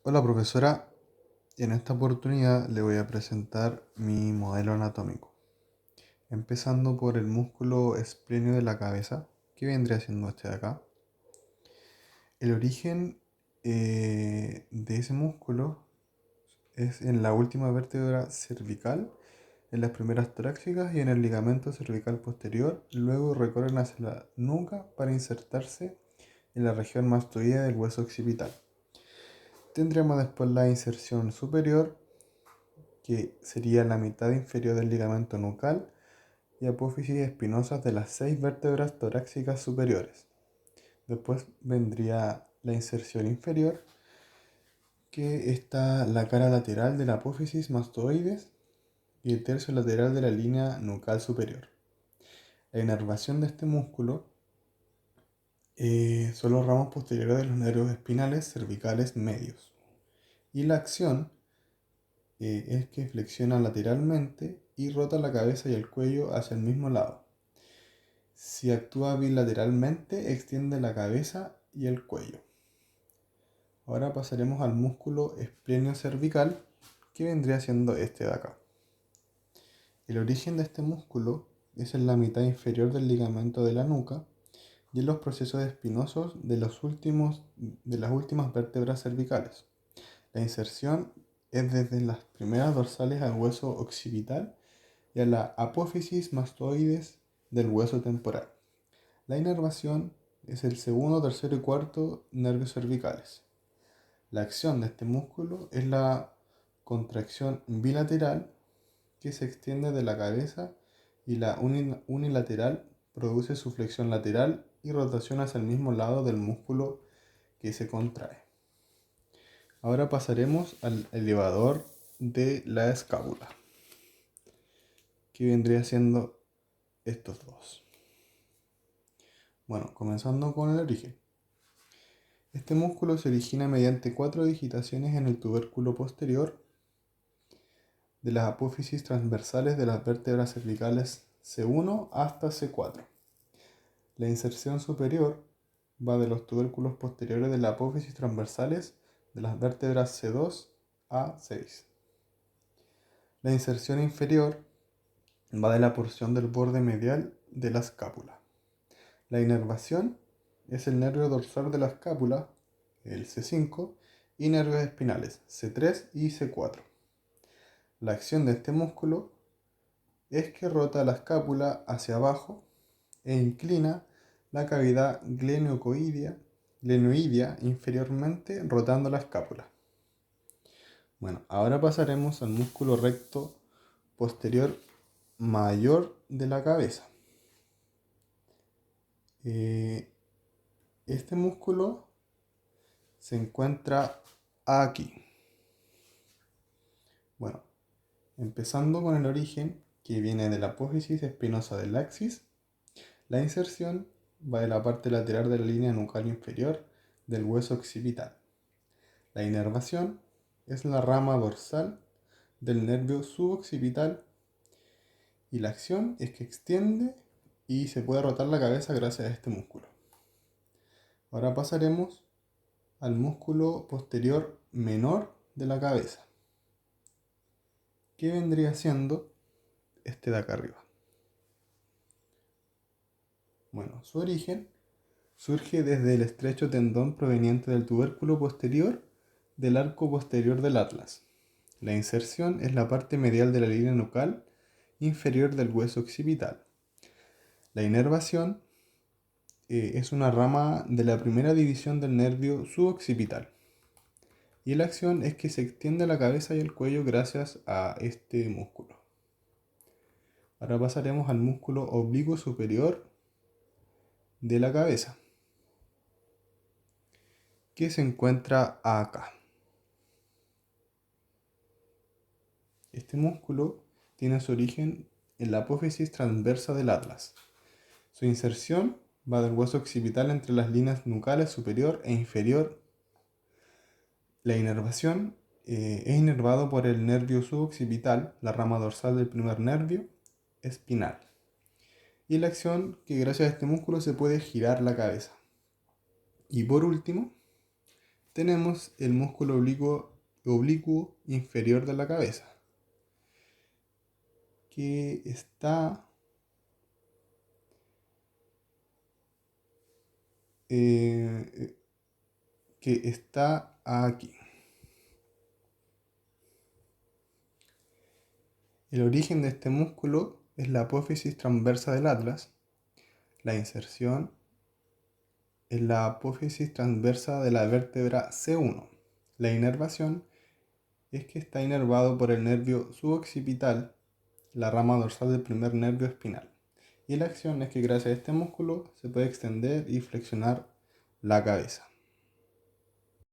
Hola profesora, en esta oportunidad le voy a presentar mi modelo anatómico, empezando por el músculo esplenio de la cabeza, que vendría siendo este de acá. El origen de ese músculo es en la última vértebra cervical, en las primeras torácicas y en el ligamento cervical posterior, luego recorren hacia la nuca para insertarse en la región mastoidea del hueso occipital. Tendremos después la inserción superior, que sería la mitad inferior del ligamento nucal y apófisis espinosas de las 6 vértebras torácicas superiores. Después vendría la inserción inferior, que está la cara lateral de la apófisis mastoides y el tercio lateral de la línea nucal superior. La inervación de este músculo son los ramos posteriores de los nervios espinales cervicales medios. Y la acción es que flexiona lateralmente y rota la cabeza y el cuello hacia el mismo lado. Si actúa bilateralmente, extiende la cabeza y el cuello. Ahora pasaremos al músculo esplenio cervical, que vendría siendo este de acá. El origen de este músculo es en la mitad inferior del ligamento de la nuca y en los procesos espinosos de las últimas vértebras cervicales. La inserción es desde las primeras dorsales al hueso occipital y a la apófisis mastoides del hueso temporal. La inervación es el segundo, tercero y cuarto nervios cervicales. La acción de este músculo es la contracción bilateral, que se extiende de la cabeza, y la unilateral produce su flexión lateral y rotación hacia el mismo lado del músculo que se contrae. Ahora pasaremos al elevador de la escápula, que vendría siendo estos dos. Bueno, comenzando con el origen. Este músculo se origina mediante 4 digitaciones en el tubérculo posterior de las apófisis transversales de las vértebras cervicales C1 hasta C4. La inserción superior va de los tubérculos posteriores de las apófisis transversales de las vértebras C2 a C6. La inserción inferior va de la porción del borde medial de la escápula. La inervación es el nervio dorsal de la escápula, el C5, y nervios espinales, C3 y C4. La acción de este músculo es que rota la escápula hacia abajo e inclina la cavidad glenoidea inferiormente, rotando la escápula. Bueno, ahora pasaremos al músculo recto posterior mayor de la cabeza. Este músculo se encuentra aquí. Bueno, empezando con el origen, que viene de la apófisis espinosa del axis. La inserción va de la parte lateral de la línea nucal inferior del hueso occipital. La inervación es la rama dorsal del nervio suboccipital y la acción es que extiende y se puede rotar la cabeza gracias a este músculo. Ahora pasaremos al músculo posterior menor de la cabeza, que vendría siendo este de acá arriba. Bueno, su origen surge desde el estrecho tendón proveniente del tubérculo posterior del arco posterior del atlas. La inserción es la parte medial de la línea nucal inferior del hueso occipital. La inervación es una rama de la primera división del nervio suboccipital. Y la acción es que se extiende la cabeza y el cuello gracias a este músculo. Ahora pasaremos al músculo oblicuo superior de la cabeza, que se encuentra acá. Este músculo tiene su origen en la apófisis transversa del atlas. Su inserción va del hueso occipital entre las líneas nucales superior e inferior. La inervación es inervado por el nervio suboccipital, la rama dorsal del primer nervio espinal. Y la acción que gracias a este músculo se puede girar la cabeza. Y por último, tenemos el músculo oblicuo inferior de la cabeza, que está eh, aquí. El origen de este músculo es la apófisis transversa del atlas. La inserción es la apófisis transversa de la vértebra C1. La inervación es que está inervado por el nervio suboccipital, la rama dorsal del primer nervio espinal. Y la acción es que gracias a este músculo se puede extender y flexionar la cabeza.